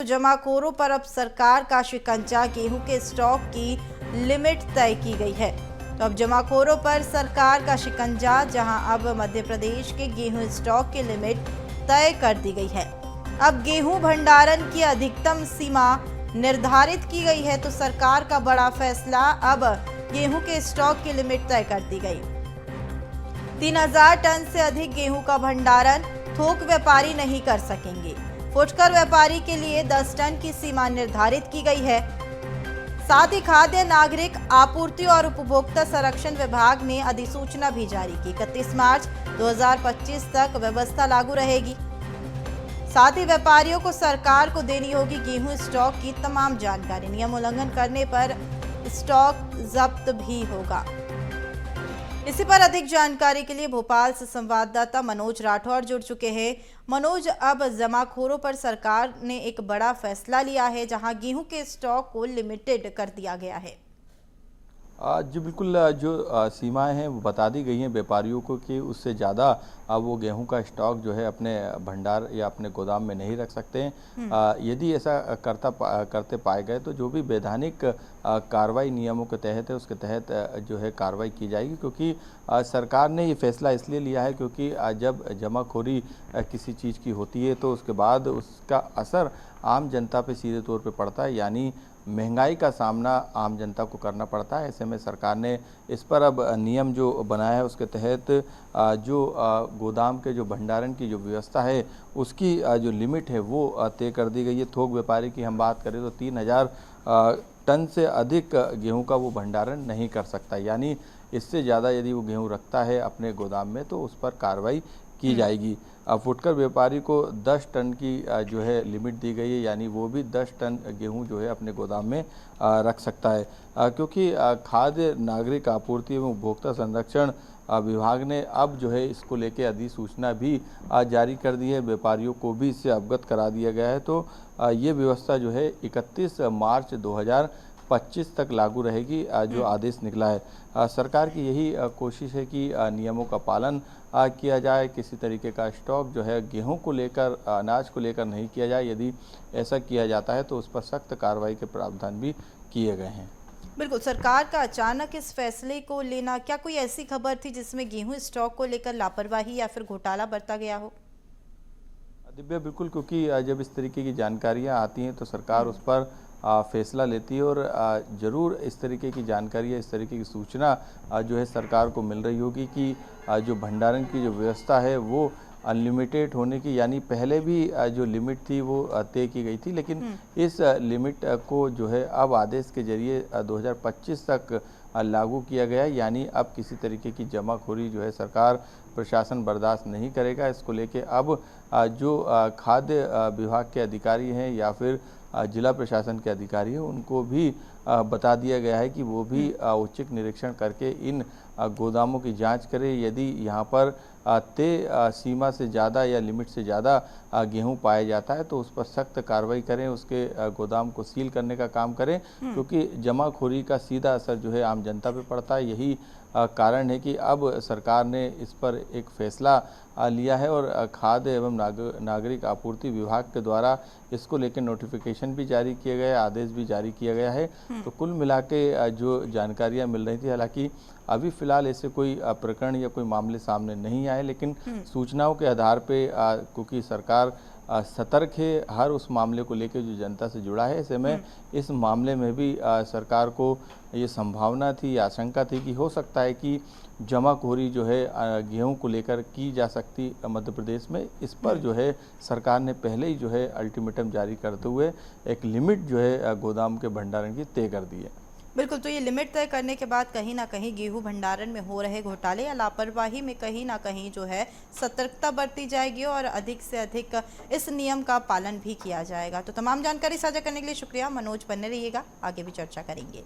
जमाखोरों पर अब सरकार का शिकंजा, गेहूं के स्टॉक की लिमिट तय की गई है। तो अब जमाखोरों पर सरकार का शिकंजा, जहां अब मध्य प्रदेश के गेहूं स्टॉक की लिमिट तय कर दी गई है। अब गेहूं भंडारण की अधिकतम सीमा निर्धारित की गई है। तो सरकार का बड़ा फैसला, अब गेहूं के स्टॉक की लिमिट तय कर दी गई। 3000 टन से अधिक गेहूं का भंडारण थोक व्यापारी नहीं कर सकेंगे। फुटकर व्यापारी के लिए 10 टन की सीमा निर्धारित की गई है। साथ ही खाद्य नागरिक आपूर्ति और उपभोक्ता संरक्षण विभाग ने अधिसूचना भी जारी की। 31 मार्च 2025 तक व्यवस्था लागू रहेगी। साथ ही व्यापारियों को सरकार को देनी होगी गेहूं स्टॉक की तमाम जानकारी। नियम उल्लंघन करने पर स्टॉक जब्त भी होगा। इसी पर अधिक जानकारी के लिए भोपाल से संवाददाता मनोज राठौर जुड़ चुके हैं। मनोज, अब जमाखोरों पर सरकार ने एक बड़ा फैसला लिया है, जहां गेहूं के स्टॉक को लिमिटेड कर दिया गया है। जी बिल्कुल, जो सीमाएं हैं वो बता दी गई हैं व्यापारियों को कि उससे ज़्यादा वो गेहूं का स्टॉक जो है अपने भंडार या अपने गोदाम में नहीं रख सकते हैं। यदि ऐसा करते पाए गए तो जो भी वैधानिक कार्रवाई नियमों के तहत है उसके तहत जो है कार्रवाई की जाएगी, क्योंकि सरकार ने ये फैसला इसलिए लिया है क्योंकि जब जमाखोरी किसी चीज़ की होती है तो उसके बाद उसका असर आम जनता पे सीधे तौर पे पड़ता है, यानी महंगाई का सामना आम जनता को करना पड़ता है। ऐसे में सरकार ने इस पर अब नियम जो बनाया है उसके तहत जो गोदाम के जो भंडारण की जो व्यवस्था है उसकी जो लिमिट है वो तय कर दी गई है। थोक व्यापारी की हम बात करें तो 3000 टन से अधिक गेहूं का वो भंडारण नहीं कर सकता, यानी इससे ज़्यादा यदि वो गेहूं रखता है अपने गोदाम में तो उस पर कार्रवाई की जाएगी। फुटकर व्यापारी को 10 टन की जो है लिमिट दी गई है, यानी वो भी 10 टन गेहूं जो है अपने गोदाम में रख सकता है, क्योंकि खाद्य नागरिक आपूर्ति एवं उपभोक्ता संरक्षण विभाग ने अब जो है इसको लेके अधिसूचना भी जारी कर दी है। व्यापारियों को भी इससे अवगत करा दिया गया है। तो ये व्यवस्था जो है 31 मार्च 2025 तक लागू रहेगी। जो आदेश निकला है, सरकार की यही कोशिश है कि नियमों का पालन किया जाए, किसी तरीके का स्टॉक जो है गेहूं को लेकर, अनाज को लेकर नहीं किया जाए। यदि ऐसा किया जाता है तो उस पर सख्त कार्रवाई के प्रावधान भी किए गए हैं। बिल्कुल, सरकार का अचानक इस फैसले को लेना, क्या कोई ऐसी खबर थी जिसमें गेहूं स्टॉक को लेकर लापरवाही या फिर घोटाला बरता गया हो? दिव्या, बिल्कुल, क्योंकि जब इस तरीके की जानकारियां आती हैं तो सरकार उस पर फैसला लेती है और ज़रूर इस तरीके की जानकारी, इस तरीके की सूचना जो है सरकार को मिल रही होगी कि जो भंडारण की जो व्यवस्था है वो अनलिमिटेड होने की, यानी पहले भी जो लिमिट थी वो तय की गई थी, लेकिन इस लिमिट को जो है अब आदेश के जरिए 2025 तक लागू किया गया है। यानी अब किसी तरीके की जमाखोरी जो है सरकार प्रशासन बर्दाश्त नहीं करेगा। इसको लेके अब जो खाद्य विभाग के अधिकारी हैं या फिर जिला प्रशासन के अधिकारी हैं उनको भी बता दिया गया है कि वो भी औचक निरीक्षण करके इन गोदामों की जांच करें। यदि यहाँ पर तय सीमा से ज़्यादा या लिमिट से ज़्यादा गेहूं पाया जाता है तो उस पर सख्त कार्रवाई करें, उसके गोदाम को सील करने का काम करें, क्योंकि जमाखोरी का सीधा असर जो है आम जनता पे पड़ता है। यही कारण है कि अब सरकार ने इस पर एक फैसला लिया है और खाद्य एवं नागरिक आपूर्ति विभाग के द्वारा इसको लेकर नोटिफिकेशन भी जारी किया गया है, आदेश भी जारी किया गया है। तो कुल मिला के जो जानकारियां मिल रही थी, हालांकि अभी फिलहाल ऐसे कोई प्रकरण या कोई मामले सामने नहीं आए, लेकिन सूचनाओं के आधार पे क्योंकि सरकार सतर्क है हर उस मामले को लेकर जो जनता से जुड़ा है, ऐसे में इस मामले में भी सरकार को ये संभावना थी, आशंका थी कि हो सकता है कि जमाखोरी जो है गेहूं को लेकर की जा सकती मध्य प्रदेश में। इस पर जो है सरकार ने पहले ही जो है अल्टीमेटम जारी करते हुए एक लिमिट जो है गोदाम के भंडारण की तय कर दी है। बिल्कुल, तो ये लिमिट तय करने के बाद कहीं ना कहीं गेहूं भंडारण में हो रहे घोटाले या लापरवाही में कहीं ना कहीं जो है सतर्कता बरती जाएगी और अधिक से अधिक इस नियम का पालन भी किया जाएगा। तो तमाम जानकारी साझा करने के लिए शुक्रिया मनोज, बने रहिएगा, आगे भी चर्चा करेंगे।